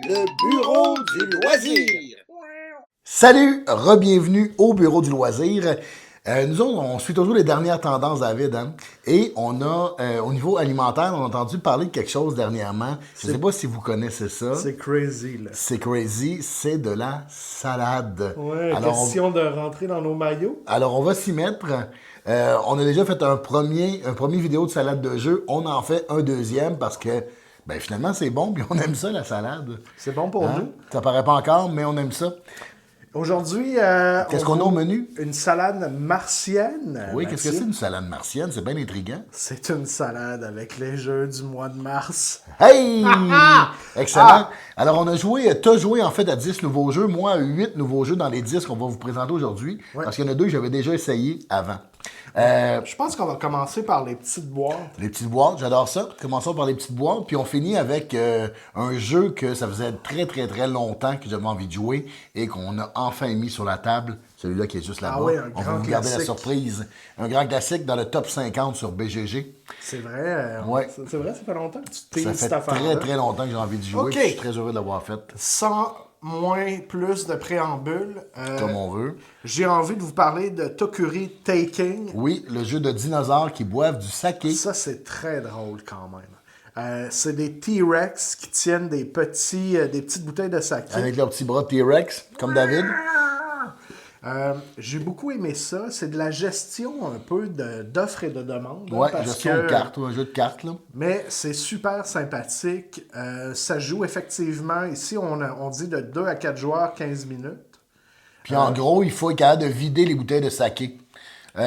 Le bureau du loisir. Salut, re-bienvenue au bureau du loisir. Nous autres, on suit toujours les dernières tendances, David, hein? Et on a, au niveau alimentaire, on a entendu parler de quelque chose dernièrement. Je ne sais pas si vous connaissez ça. C'est crazy, là. C'est crazy, c'est de la salade. Ouais, Alors, question de rentrer dans nos maillots. Alors, on va s'y mettre. On a déjà fait un premier vidéo de salade de jeu. On en fait un deuxième parce que, ben, finalement, c'est bon, puis on aime ça, la salade. C'est bon pour nous. Ça paraît pas encore, mais on aime ça. Aujourd'hui, Qu'est-ce qu'on a au menu? Une salade martienne. Oui, qu'est-ce que Mathieu. c'est une salade martienne? C'est bien intriguant. C'est une salade avec les jeux du mois de mars. Hey! Excellent. Alors, on a joué, t'as joué en fait à 10 nouveaux jeux, moi à 8 nouveaux jeux dans les 10 qu'on va vous présenter aujourd'hui. Ouais. Parce qu'il y en a deux que j'avais déjà essayé avant. Je pense qu'on va commencer par les petites boîtes. Les petites boîtes, j'adore ça. Commençons par les petites boîtes, puis on finit avec un jeu que ça faisait très très très longtemps que j'avais envie de jouer et qu'on a enfin mis sur la table. Celui-là qui est juste là-bas. Ah oui, un on va grand vous garder la classique. surprise. Un grand classique dans le top 50 sur BGG. C'est vrai. Ouais. C'est vrai, ça fait longtemps que tu Ça teases fait cette affaire-là. très très longtemps que j'ai envie de jouer. Ok. Puis je suis très heureux de l'avoir fait Sans plus de préambule, comme on veut. j'ai envie de vous parler de Tokuri Taking. Oui, le jeu de dinosaures qui boivent du saké. Ça, c'est très drôle quand même. C'est des T-Rex qui tiennent des petites bouteilles de saké. Avec leurs petits bras de T-Rex, comme David. J'ai beaucoup aimé ça. C'est de la gestion un peu d'offres et de demandes. Ouais, parce gestion de cartes, ou un jeu de cartes, là. Mais c'est super sympathique. Ça joue effectivement, ici on dit de 2 à 4 joueurs, 15 minutes. Puis en gros, il faut être capable de vider les bouteilles de saké.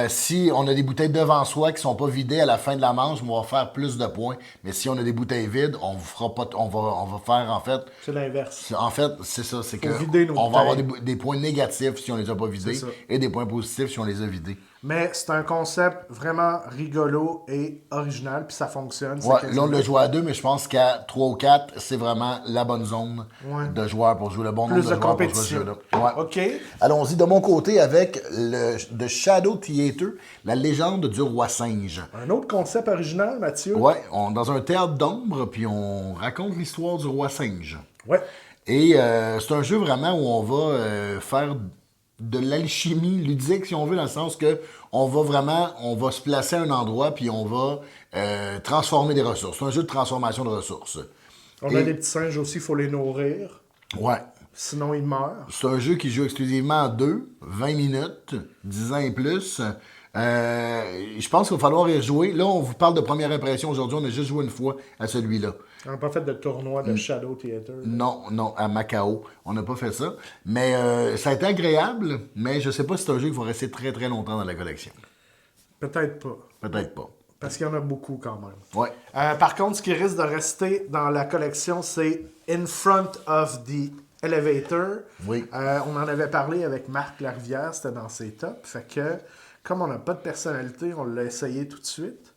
Si on a des bouteilles devant soi qui sont pas vidées à la fin de la manche, on va faire plus de points. Mais si on a des bouteilles vides, on vous fera pas, on va faire en fait. C'est l'inverse. En fait, c'est ça, c'est que vider nos on va avoir bouteilles. des points négatifs si on les a pas vidés C'est ça. et des points positifs si on les a vidés. Mais c'est un concept vraiment rigolo et original, puis ça fonctionne. c'est Ouais, 15 là on l'a minutes. joué à 2, mais je pense qu'à 3 ou 4, c'est vraiment la bonne zone Ouais. de joueurs pour jouer, le bon Plus nombre de de joueurs pour jouer compétition. ce jeu-là. Ouais. OK. Allons-y de mon côté avec le The Shadow Theater, la légende du roi singe. Un autre concept original, Mathieu. Ouais, on dans un théâtre d'ombre, puis on raconte l'histoire du roi singe. Ouais. Et c'est un jeu vraiment où on va faire de l'alchimie ludique, si on veut, dans le sens que on va se placer à un endroit, puis on va transformer des ressources. C'est un jeu de transformation de ressources. On a des petits singes aussi, il faut les nourrir. Ouais. Sinon, ils meurent. C'est un jeu qui joue exclusivement en 20 minutes, 10 ans et plus. Je pense qu'il va falloir y jouer. Là, on vous parle de première impression aujourd'hui. On a juste joué une fois à celui-là. On n'a pas fait de tournoi de Shadow Theater. Non, à Macao. On n'a pas fait ça. Mais ça a été agréable, mais je sais pas si c'est un jeu qui va rester très très longtemps dans la collection. Peut-être pas. Peut-être pas. Parce qu'il y en a beaucoup quand même. Ouais. Par contre, ce qui risque de rester dans la collection, c'est In Front of the Elevator. Oui. On en avait parlé avec Marc Larivière, c'était dans ses tops. Fait que, comme on n'a pas de personnalité, on l'a essayé tout de suite.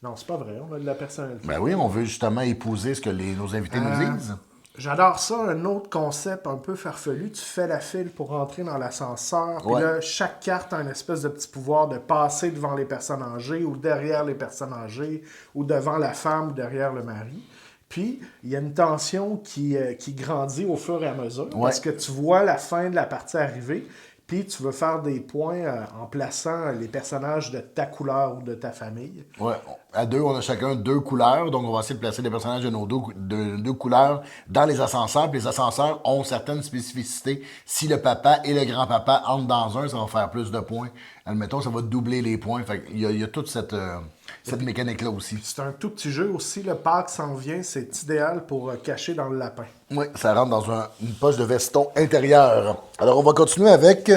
Non, c'est pas vrai, on a de la personnalité. Ben oui, on veut justement épouser ce que nos invités nous disent. J'adore ça, un autre concept un peu farfelu. Tu fais la file pour rentrer dans l'ascenseur. Puis Ouais. là, chaque carte a une espèce de petit pouvoir de passer devant les personnes âgées ou derrière les personnes âgées ou devant la femme ou derrière le mari. Puis, il y a une tension qui grandit au fur et à mesure parce que tu vois la fin de la partie arriver. Puis, tu veux faire des points en plaçant les personnages de ta couleur ou de ta famille. Ouais. À 2, on a chacun 2 couleurs, donc on va essayer de placer les personnages de nos deux couleurs dans les ascenseurs. Puis les ascenseurs ont certaines spécificités. Si le papa et le grand-papa entrent dans un, ça va faire plus de points. Admettons, ça va doubler les points. Fait qu'il y a toute cette mécanique-là aussi. C'est un tout petit jeu aussi. Le Pâques s'en vient, c'est idéal pour cacher dans le lapin. Oui, ça rentre dans une poche de veston intérieur. Alors, on va continuer avec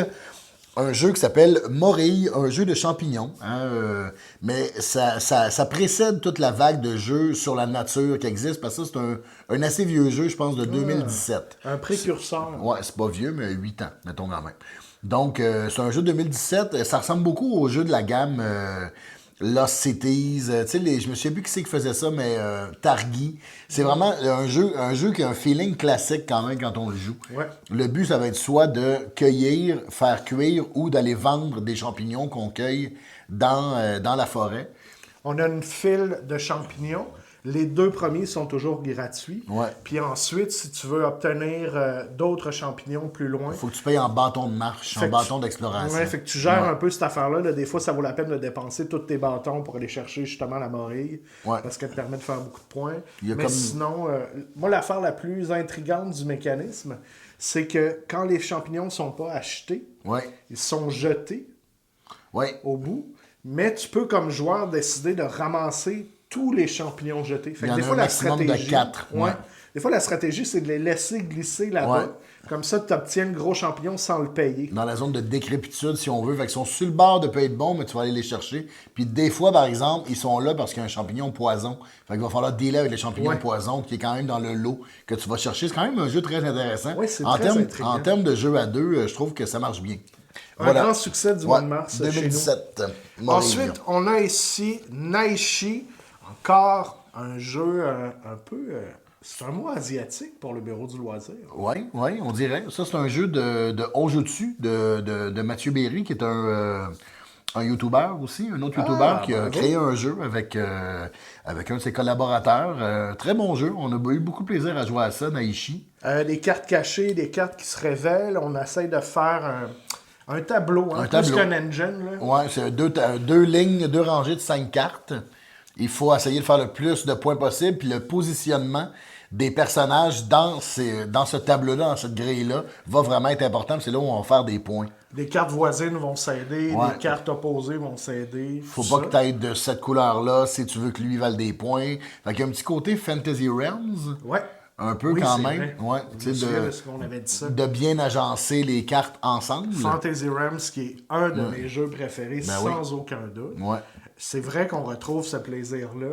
un jeu qui s'appelle Morille, un jeu de champignons. Hein, mais ça précède toute la vague de jeux sur la nature qui existe, parce que ça, c'est un assez vieux jeu, je pense, de 2017. Un précurseur. Ouais, c'est pas vieux, mais 8 ans, mettons quand même. Donc, c'est un jeu de 2017. Ça ressemble beaucoup au jeu de la gamme Lost Cities. Tu sais, je me souviens plus qui c'est qui faisait ça, mais Targi. C'est vraiment un jeu qui a un feeling classique quand même quand on le joue. Ouais. Le but, ça va être soit de cueillir, faire cuire ou d'aller vendre des champignons qu'on cueille dans la forêt. On a une file de champignons. Les 2 premiers sont toujours gratuits. Ouais. Puis ensuite, si tu veux obtenir d'autres champignons plus loin, Faut que tu payes en bâton de marche, en Fait que bâton tu- d'exploration. ouais, fait que tu gères un peu cette affaire-là. Là. Des fois, ça vaut la peine de dépenser tous tes bâtons pour aller chercher justement la morille. Ouais. Parce qu'elle te permet de faire beaucoup de points. Il y a Mais comme- sinon, moi, l'affaire la plus intrigante du mécanisme, c'est que quand les champignons ne sont pas achetés, Ouais. ils sont jetés Ouais. au bout. Mais tu peux, comme joueur, décider de ramasser tous les champignons jetés. Fait Il y que en des a fois, un la maximum de stratégie. 4, ouais. Des fois, la stratégie, c'est de les laisser glisser là-bas. Ouais. Comme ça, tu obtiens le gros champignon sans le payer. Dans la zone de décrépitude, si on veut. Fait qu'ils sont sur le bord de pas être bons, mais tu vas aller les chercher. Puis des fois, par exemple, ils sont là parce qu'il y a un champignon poison. Fait qu'il va falloir dealer avec les champignons Ouais. poison, qui est quand même dans le lot que tu vas chercher. C'est quand même un jeu très intéressant. Ouais, c'est en très termes, intriguant. en termes de jeu à deux, je trouve que ça marche bien. Un grand succès du mois de mars chez nous. 2017. Morille. Ensuite, on a ici Naishi, encore un jeu un peu... c'est un mot asiatique pour le bureau du loisir. Oui, on dirait. Ça, c'est un jeu de Onjutsu de Mathieu Berry, qui est un YouTuber aussi, un autre YouTuber qui a bravo. créé un jeu avec un de ses collaborateurs. Très bon jeu. On a eu beaucoup de plaisir à jouer à ça, Naishi. Des cartes cachées, des cartes qui se révèlent. On essaye de faire un tableau, hein, Un plus tableau. qu'un engine. Là. Ouais, c'est deux lignes, 2 rangées de 5 cartes. Il faut essayer de faire le plus de points possible, puis le positionnement des personnages dans ce tableau-là, dans cette grille-là, va vraiment être important. C'est là où on va faire des points. Des cartes voisines vont s'aider, Ouais. des cartes opposées vont s'aider. Faut tout pas ça. que tu ailles de cette couleur-là si tu veux que lui vale des points. Fait qu'il y a un petit côté Fantasy Realms, Ouais. un peu Oui, quand c'est même. vrai. Ouais, Je tu me sais, souviens de ce qu'on avait dit ça. de bien agencer les cartes ensemble. Fantasy Realms, qui est un de mes jeux préférés, Ben oui. sans aucun doute. Ouais. C'est vrai qu'on retrouve ce plaisir-là.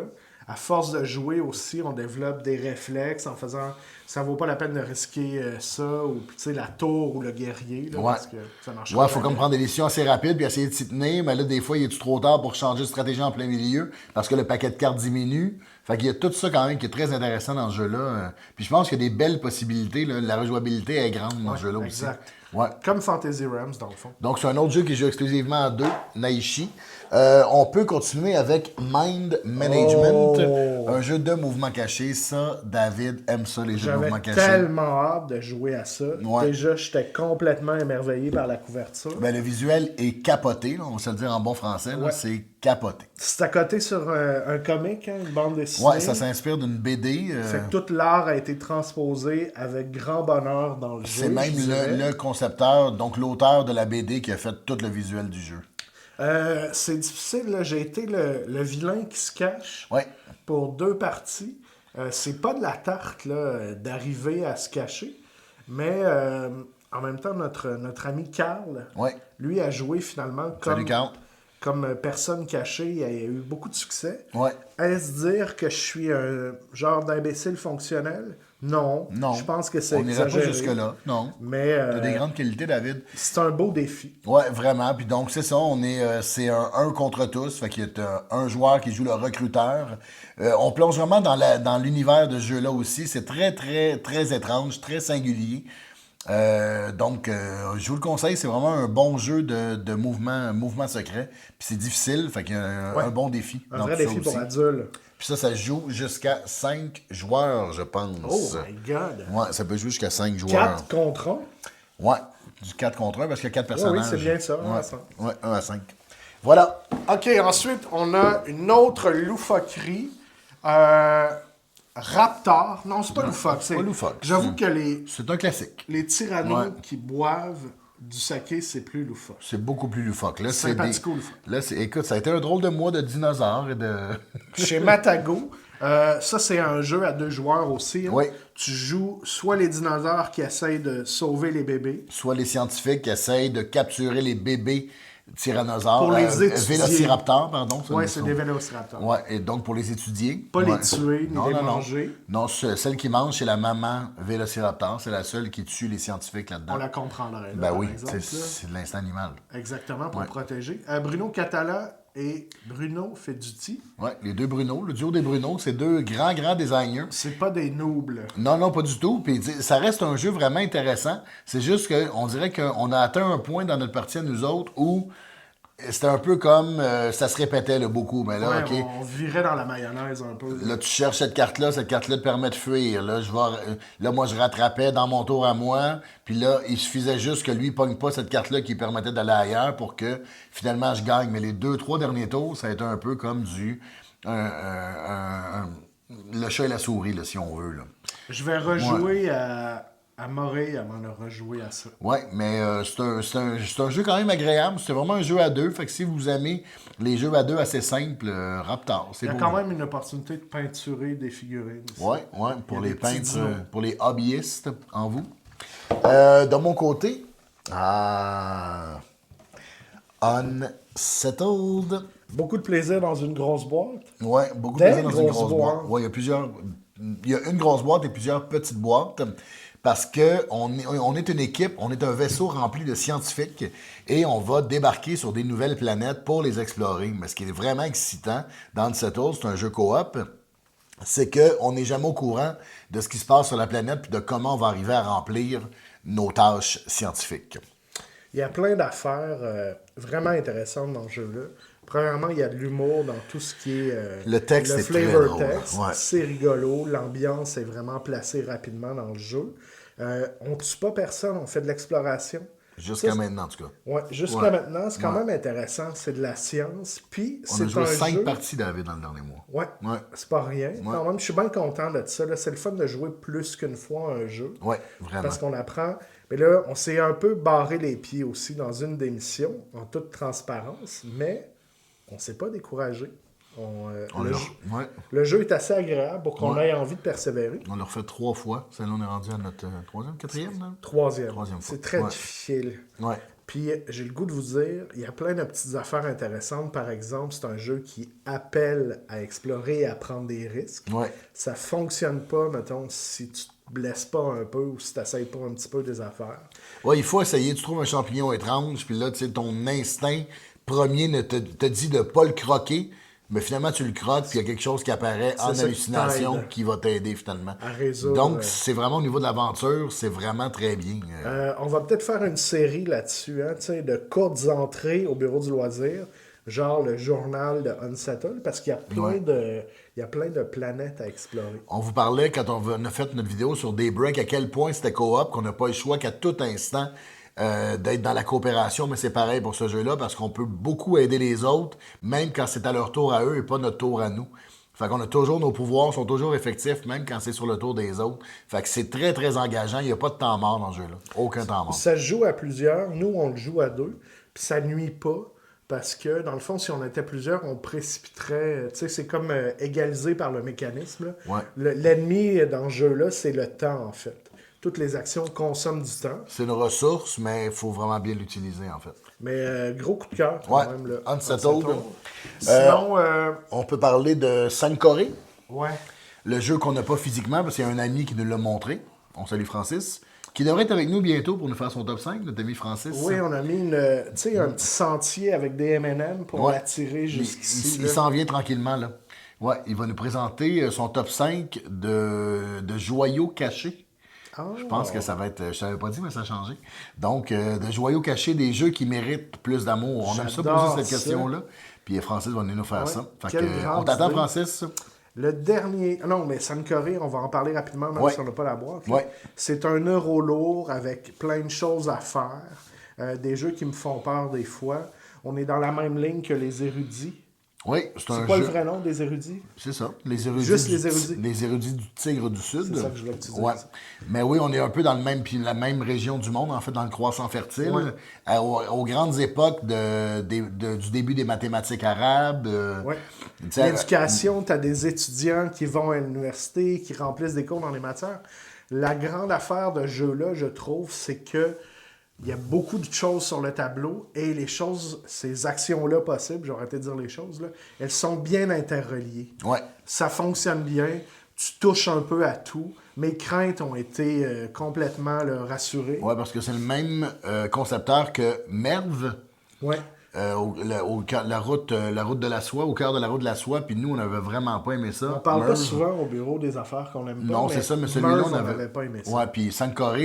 À force de jouer aussi, on développe des réflexes en faisant ça vaut pas la peine de risquer ça, ou tu sais, la tour ou le guerrier, là, Ouais. parce que ça marche Ouais, faut comme prendre des décisions assez rapides puis essayer de s'y tenir, mais là, des fois, il est trop tard pour changer de stratégie en plein milieu parce que le paquet de cartes diminue. Fait qu'il y a tout ça quand même qui est très intéressant dans ce jeu-là. Puis je pense qu'il y a des belles possibilités. Là. La rejouabilité est grande dans ce jeu-là aussi. exact. Ouais. Comme Fantasy Realms, dans le fond. Donc, c'est un autre jeu qui joue exclusivement à 2, Naishi. On peut continuer avec Mind Management, un jeu de mouvement caché. Ça, David aime ça, les jeux de J'avais mouvement caché. tellement hâte de jouer à ça. Ouais. Déjà, j'étais complètement émerveillé par la couverture. Ben, le visuel est capoté, là, on va se le dire en bon français. là, Ouais. C'est capoté. C'est à côté sur un comic, hein, une bande dessinée. Ouais, ça s'inspire d'une BD. Fait que tout l'art a été transposé avec grand bonheur dans le jeu. C'est même je dirais. le concepteur, donc l'auteur de la BD qui a fait tout le visuel du jeu. C'est difficile, là. J'ai été le vilain qui se cache Ouais. pour 2 parties. C'est pas de la tarte là, d'arriver à se cacher, mais en même temps, notre ami Carl, Ouais. lui, a joué finalement Salut, Carl. comme personne cachée. Il a eu beaucoup de succès. Ouais. Est-ce dire que je suis un genre d'imbécile fonctionnel? Non. Non. Je pense que c'est On n'irait pas exagéré. jusque-là. Non. Mais T'as des grandes qualités, David. c'est un beau défi. Ouais, vraiment. Puis donc, c'est ça, c'est un contre tous. Fait qu'il y a un joueur qui joue le recruteur. On plonge vraiment dans l'univers de ce jeu-là aussi. C'est très, très, très étrange, très singulier. Donc, je vous le conseille, c'est vraiment un bon jeu de mouvement secret. Puis c'est difficile, fait qu'il y a un bon défi. Un dans vrai tout ça défi pour aussi. adultes. Puis ça se joue jusqu'à 5 joueurs, je pense. Oh my God! Ouais, ça peut jouer jusqu'à 5 joueurs. 4 contre 1. Ouais, du 4 contre 1 parce qu'il y a 4 personnages. oui, c'est bien ça, un Ouais, à 5. ouais, 1 à 5. Voilà. OK, ensuite, on a une autre loufoquerie. Raptor. Non, c'est pas loufoque. pas loufoque. J'avoue que C'est un classique. les tyrannos Ouais. qui boivent du saké, c'est plus loufoque. C'est beaucoup plus loufoque. Là, c'est Sympathico-loufoque. Là, écoute, ça a été un drôle de mois de dinosaures et de... Chez Matago, ça, c'est un jeu à 2 joueurs aussi. Hein. Oui. Tu joues soit les dinosaures qui essayent de sauver les bébés, Soit les scientifiques qui essayent de capturer les bébés tyrannosaures. Pour les étudier. Vélociraptors, pardon. ça, ouais, nous c'est sommes- des vélociraptors. Ouais, et donc pour les étudier. Pas Ouais. les tuer, ni les manger. Non, celle qui mange, c'est la maman Vélociraptor. C'est la seule qui tue les scientifiques là-dedans. On la comprendrait. Là, Ben par oui, exemple, c'est là. c'est de l'instinct animal. Exactement, pour Ouais. protéger. Bruno Catala et Bruno Feduti, Ouais, les deux Bruno, le duo des Bruno, c'est deux grands designers. c'est pas des nobles. Non, pas du tout. Puis ça reste un jeu vraiment intéressant. C'est juste qu'on dirait qu'on a atteint un point dans notre partie à nous autres où c'était un peu comme ça se répétait là, beaucoup. Mais là, Ouais, OK. on virait dans la mayonnaise un peu. Là, tu cherches cette carte-là te permet de fuir. Là, moi, je rattrapais dans mon tour à moi. Puis là, il suffisait juste que lui ne pogne pas cette carte-là qui permettait d'aller ailleurs pour que finalement je gagne. Mais les 2, 3 derniers tours, ça a été un peu comme le chat et la souris, là, si on veut. Là. Je vais rejouer à Morey avant de rejouer à ça. Ouais, mais c'est un jeu quand même agréable. C'est vraiment un jeu à deux. Fait que si vous aimez les jeux à deux assez simples, Raptor, c'est Il y a beau. quand même une opportunité de peinturer des figurines. Aussi. Ouais, pour Il y a les des petits peintres, dinos. pour les hobbyistes en vous. De mon côté, Unsettled. Beaucoup de plaisir dans une grosse boîte. Ouais, beaucoup de Des plaisir dans une grosses grosse boîtes. boîte. Ouais, il y a une grosse boîte et plusieurs petites boîtes. Parce que on est une équipe, on est un vaisseau rempli de scientifiques et on va débarquer sur des nouvelles planètes pour les explorer. Mais ce qui est vraiment excitant dans Unsettled, c'est un jeu coop, c'est qu'on n'est jamais au courant de ce qui se passe sur la planète et de comment on va arriver à remplir nos tâches scientifiques. Il y a plein d'affaires vraiment intéressantes dans ce jeu-là. Premièrement, il y a de l'humour dans tout ce qui est Le texte le est très flavor drôle, text. ouais. C'est rigolo. L'ambiance est vraiment placée rapidement dans le jeu. On tue pas personne, on fait de l'exploration. Jusqu'à Ça, maintenant, en tout cas. Ouais, jusqu'à Ouais. maintenant, c'est quand Ouais. même intéressant. C'est de la science. Puis, On a c'est joué un 5 jeu... parties, David, dans le dernier mois. Ouais, Ouais. c'est pas rien. Quand même, je suis bien content de ça. Là. C'est le fun de jouer plus qu'une fois un jeu. Ouais, vraiment. Parce qu'on apprend. Mais là, on s'est un peu barré les pieds aussi dans une des missions, en toute transparence, mais on s'est pas découragé. Le jeu est assez agréable pour qu'on ait envie de persévérer. On l'a refait 3 fois. Celle-là, on est rendu à notre troisième, quatrième, là? Troisième fois. C'est très Ouais. difficile. Ouais. Puis j'ai le goût de vous dire, il y a plein de petites affaires intéressantes. Par exemple, c'est un jeu qui appelle à explorer et à prendre des risques. Ouais. Ça fonctionne pas, mettons, si tu te blesses pas un peu ou si tu n'essayes pas un petit peu des affaires. Ouais, il faut essayer. Tu trouves un champignon étrange, puis là, tu sais, ton instinct premier te dit de pas le croquer, mais finalement, tu le croques, puis il y a quelque chose qui apparaît en ça qui hallucination t'aide qui va t'aider finalement. à résoudre, Donc, c'est vraiment au niveau de l'aventure, c'est vraiment très bien. On va peut-être faire une série là-dessus, hein, tu sais, de courtes entrées au bureau du loisir, genre le journal de Unsettled, parce qu'il y a plein de planètes à explorer. On vous parlait, quand on a fait notre vidéo sur Daybreak, à quel point c'était coop, qu'on n'a pas le choix qu'à tout instant d'être dans la coopération, mais c'est pareil pour ce jeu-là, parce qu'on peut beaucoup aider les autres, même quand c'est à leur tour à eux et pas notre tour à nous. Fait qu'on a toujours, nos pouvoirs sont toujours effectifs, même quand c'est sur le tour des autres. Fait que c'est très, très engageant. Il n'y a pas de temps mort dans ce jeu-là. Aucun temps mort. Ça se joue à plusieurs. Nous, on le joue à deux. Puis ça nuit pas. Parce que, dans le fond, si on était plusieurs, on précipiterait. Tu sais, c'est comme égalisé par le mécanisme. Là. Ouais. L'ennemi dans ce jeu-là, c'est le temps, en fait. Toutes les actions consomment du temps. C'est une ressource, mais il faut vraiment bien l'utiliser, en fait. Mais gros coup de cœur, quand Ouais. même. Là. Unsettled. Sinon, On peut parler de Sankoré, ouais. le jeu qu'on n'a pas physiquement, parce qu'il y a un ami qui nous l'a montré. On salue Francis. Qui devrait être avec nous bientôt pour nous faire son top 5, notre ami Francis. Oui, on a mis un petit sentier avec des M&M pour Ouais. l'attirer jusqu'ici. Il s'en vient tranquillement, là. Ouais, il va nous présenter son top 5 de joyaux cachés. Je pense que ça va être... Je savais pas dit, mais ça a changé. Donc, de joyaux cachés, des jeux qui méritent plus d'amour. On aime ça J'adore poser cette ça. question-là. Puis Francis va venir nous faire Ouais, ça. Fait quelle que, grande on t'attend, idée. Francis. Le dernier... Non, mais Sankoré, on va en parler rapidement, même Ouais. si on n'a pas la boîte. là. Ouais. C'est un euro lourd avec plein de choses à faire. Des jeux qui me font peur des fois. On est dans la même ligne que les érudits. Oui, c'est un C'est quoi jeu... le vrai nom des érudits? C'est ça. Les érudits Juste les érudits. Les érudits du Tigre du Sud. C'est ça que je voulais que tu dises. Ouais. Mais oui, on est un peu dans le même, puis la même région du monde, en fait, dans le croissant fertile. Ouais. Aux grandes époques du début des mathématiques arabes. Ouais. Tu sais, L'éducation, tu as des étudiants qui vont à l'université, qui remplissent des cours dans les matières. La grande affaire de ce jeu-là, je trouve, c'est que il y a beaucoup de choses sur le tableau et les choses, ces actions-là possibles, j'aurais arrêté de dire les choses, là, elles sont bien interreliées. Ouais. Ça fonctionne bien, tu touches un peu à tout. Mes craintes ont été complètement là, rassurées. Ouais, parce que c'est le même concepteur que Merv. Ouais. la route de la soie, au cœur de la route de la soie, puis nous, on n'avait vraiment pas aimé ça. On parle pas Merv. souvent au bureau des affaires qu'on aime pas. Non, c'est ça, mais celui-là, Merv, on avait... n'avait pas aimé ça. Ouais, puis Sankore,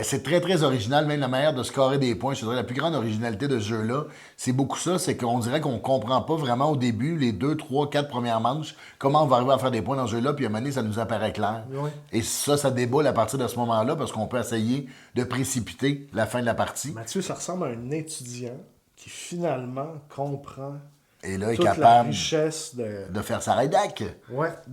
c'est très, très original, même la manière de scorer des points. Je dirais la plus grande originalité de ce jeu-là, c'est beaucoup ça, c'est qu'on dirait qu'on comprend pas vraiment au début, les 2, 3, 4 premières manches, comment on va arriver à faire des points dans ce jeu-là, puis à un moment donné, ça nous apparaît clair. Oui. Et ça déboule à partir de ce moment-là, parce qu'on peut essayer de précipiter la fin de la partie. Mathieu, ça ressemble à un étudiant qui finalement comprend Et là, est toute la capable richesse de faire sa rédac,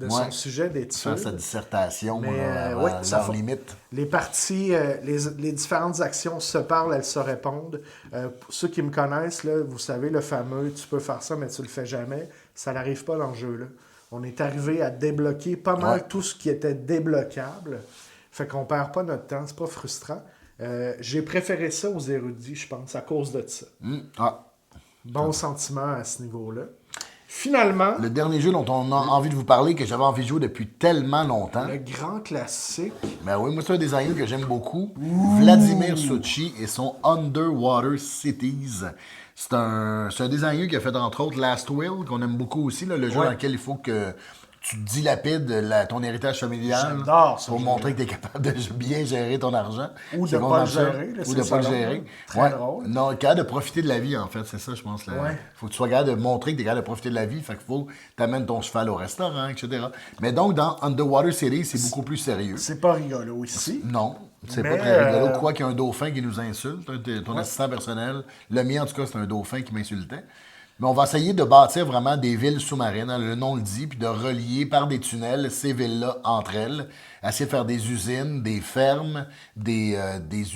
son sujet d'étude. faire sa dissertation, Mais, là, avant ouais, ça leur fa- limite. Les parties, les différentes actions se parlent, elles se répondent. Pour ceux qui me connaissent, là, vous savez, le fameux « tu peux faire ça, mais tu le fais jamais », ça n'arrive pas dans le jeu-là. On est arrivé à débloquer pas mal Ouais. tout ce qui était débloquable. Fait qu'on perd pas notre temps, c'est pas frustrant. J'ai préféré ça aux érudits, je pense, à cause de ça. Ah. Bon sentiment à ce niveau-là. Finalement, Le dernier jeu dont on a envie de vous parler, que j'avais envie de jouer depuis tellement longtemps. le grand classique. Ben oui, moi, c'est un designer que j'aime beaucoup. Vladimir Suchi et son Underwater Cities. C'est un designer qui a fait, entre autres, Last Will, qu'on aime beaucoup aussi, là, le jeu Ouais. dans lequel il faut que tu dilapides ton héritage familial J'adore ce pour jeu-là. montrer que tu es capable de bien gérer ton argent. Ou de C'est pas qu'on le aime ça. gérer, là, Ou c'est de ça, pas le là. gérer. Très drôle. Non, capable de profiter de la vie, en fait. C'est ça, je pense. Il Ouais. faut que tu sois capable de montrer que tu es capable de profiter de la vie. Fait qu'il faut que tu amènes ton cheval au restaurant, etc. Mais donc, dans Underwater City, c'est beaucoup plus sérieux. C'est pas rigolo ici. Non, c'est Mais, pas très rigolo. Quoi qu'il y a un dauphin qui nous insulte, ton Ouais. assistant personnel. Le mien, en tout cas, c'est un dauphin qui m'insultait. Mais on va essayer de bâtir vraiment des villes sous-marines, hein, le nom le dit, puis de relier par des tunnels ces villes-là entre elles. Essayer de faire des usines, des fermes, des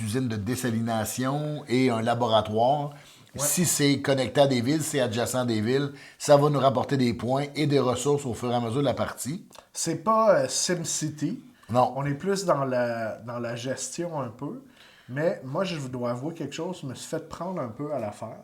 usines de dessalination et un laboratoire. Si c'est connecté à des villes, c'est adjacent à des villes, ça va nous rapporter des points et des ressources au fur et à mesure de la partie. C'est pas SimCity. Non. On est plus dans la gestion un peu. Mais moi, je vous dois avouer quelque chose. Je me suis fait prendre un peu à l'affaire.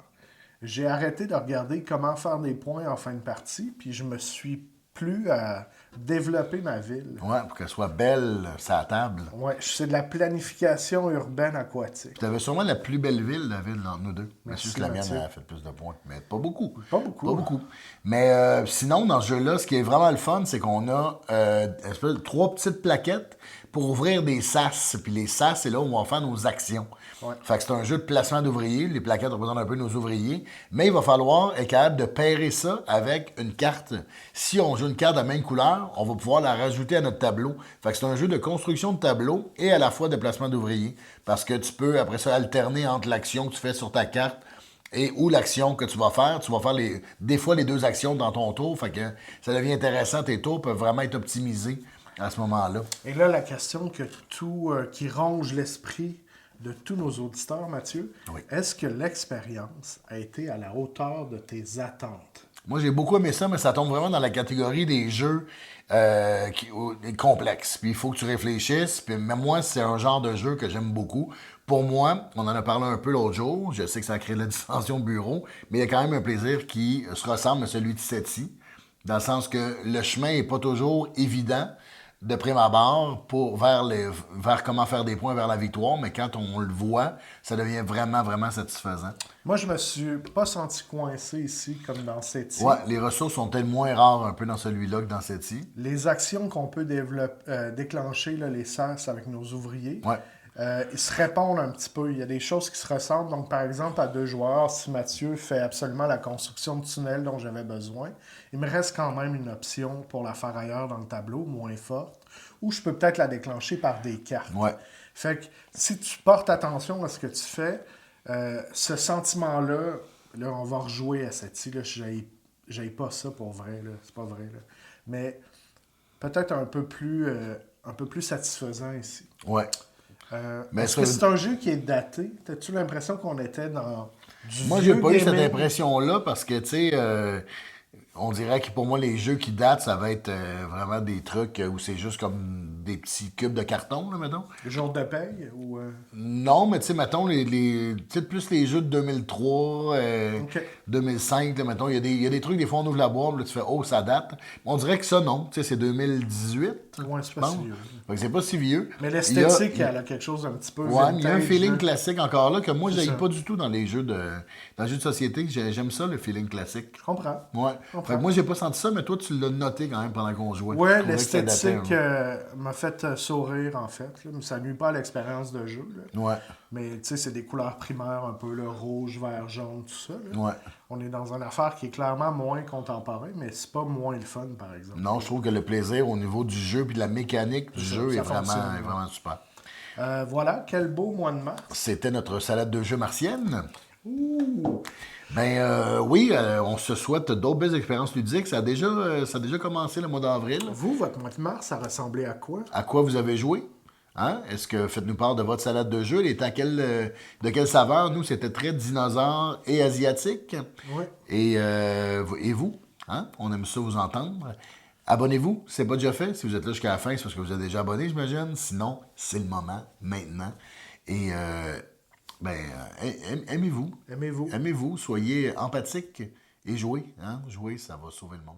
J'ai arrêté de regarder comment faire des points en fin de partie. Puis je me suis plu à développer ma ville. Ouais, pour qu'elle soit belle, sa table. Ouais, c'est de la planification urbaine aquatique. Tu avais sûrement la plus belle ville, la ville, entre nous deux. Mais Merci, juste la mienne Mathieu. a fait plus de points. Mais pas beaucoup. Pas beaucoup. Pas beaucoup. Mais sinon, dans ce jeu-là, ce qui est vraiment le fun, c'est qu'on a espèce de 3 petites plaquettes pour ouvrir des sas. Puis les sas, c'est là où on va faire nos actions. Ouais. Fait que c'est un jeu de placement d'ouvriers. Les plaquettes représentent un peu nos ouvriers. Mais il va falloir être capable de pairer ça avec une carte. Si on joue une carte de la même couleur, on va pouvoir la rajouter à notre tableau. Fait que c'est un jeu de construction de tableau et à la fois de placement d'ouvriers. Parce que tu peux, après ça, alterner entre l'action que tu fais sur ta carte et ou l'action que tu vas faire. Tu vas faire des fois les deux actions dans ton tour. Fait que ça devient intéressant. Tes tours peuvent vraiment être optimisés à ce moment-là. Et là, la question qui ronge l'esprit de tous nos auditeurs, Mathieu, Oui. est-ce que l'expérience a été à la hauteur de tes attentes? Moi, j'ai beaucoup aimé ça, mais ça tombe vraiment dans la catégorie des jeux complexes. Puis il faut que tu réfléchisses. Puis même moi, c'est un genre de jeu que j'aime beaucoup. Pour moi, on en a parlé un peu l'autre jour. Je sais que ça a créé de la dissension au bureau, mais il y a quand même un plaisir qui se ressemble à celui de SETI, dans le sens que le chemin n'est pas toujours évident de prime abord vers comment faire des points vers la victoire, mais quand on le voit, ça devient vraiment, vraiment satisfaisant. Moi, je me suis pas senti coincé ici, comme dans cette Ouais, les ressources sont tellement moins rares un peu dans celui-là que dans SETI. Les actions qu'on peut déclencher, là, les sas avec nos ouvriers, Ouais. ils se répondent un petit peu. Il y a des choses qui se ressemblent. Donc, par exemple, à 2 joueurs, si Mathieu fait absolument la construction de tunnels dont j'avais besoin, il me reste quand même une option pour la faire ailleurs dans le tableau, moins forte, ou je peux peut-être la déclencher par des cartes. Ouais. Fait que si tu portes attention à ce que tu fais, ce sentiment-là, là, on va rejouer à cette là, j'aille pas ça pour vrai, là. C'est pas vrai, là. Mais peut-être un peu plus satisfaisant ici. Ouais. Mais Est-ce que c'est un jeu qui est daté? T'as-tu l'impression qu'on était dans du Moi, vieux j'ai pas eu cette gaming? impression-là parce que, tu sais, On dirait que pour moi, les jeux qui datent, ça va être vraiment des trucs où c'est juste comme des petits cubes de carton, là, mettons. Le jour de paye ou. Non, mais tu sais, mettons, peut-être plus les jeux de 2003, OK. 2005, là, mettons. Il y a des trucs, des fois, on ouvre la boîte, là, tu fais, oh, ça date. On dirait que ça, non. Tu sais, c'est 2018, Ouais, c'est je pas si pense. vieux. Fait que c'est pas si vieux. Mais Il y a- l'esthétique, elle a quelque chose d'un petit peu Ouais, mais il y a un vintage, feeling là. classique encore là que moi, C'est je ça. pas du tout dans les jeux de société. J'aime ça, le feeling classique. Je comprends. Ouais. comprends. Fait que moi, j'ai pas senti ça, mais toi, tu l'as noté quand même pendant qu'on jouait. Je Ouais, trouvais que ça datait, l'esthétique hein. m'a fait sourire, en fait. Là, mais ça nuit pas à l'expérience de jeu. Là. Ouais, Mais tu sais, c'est des couleurs primaires un peu, le rouge, vert, jaune, tout ça. Là. ouais. On est dans une affaire qui est clairement moins contemporain, mais c'est pas moins le fun, par exemple. Non, je trouve que le plaisir au niveau du jeu puis de la mécanique du ça, jeu ça est vraiment, fonctionne, est vraiment super. Voilà, quel beau mois de mars. C'était notre salade de jeu martienne. Ouh! Ben oui, on se souhaite d'autres belles expériences ludiques. Ça a déjà commencé le mois d'avril. Vous, votre mois de mars, ça ressemblait à quoi? À quoi vous avez joué? Hein? Est-ce que faites-nous part de votre salade de jeu? Elle était de quelle saveur? Nous, c'était très dinosaure et asiatique. Oui. Et vous? Hein? On aime ça vous entendre. Abonnez-vous, si c'est pas déjà fait. Si vous êtes là jusqu'à la fin, c'est parce que vous êtes déjà abonné, j'imagine. Sinon, c'est le moment, maintenant. Et aimez-vous. Aimez-vous? Aimez-vous, soyez empathique et jouez. Hein? Jouez, ça va sauver le monde.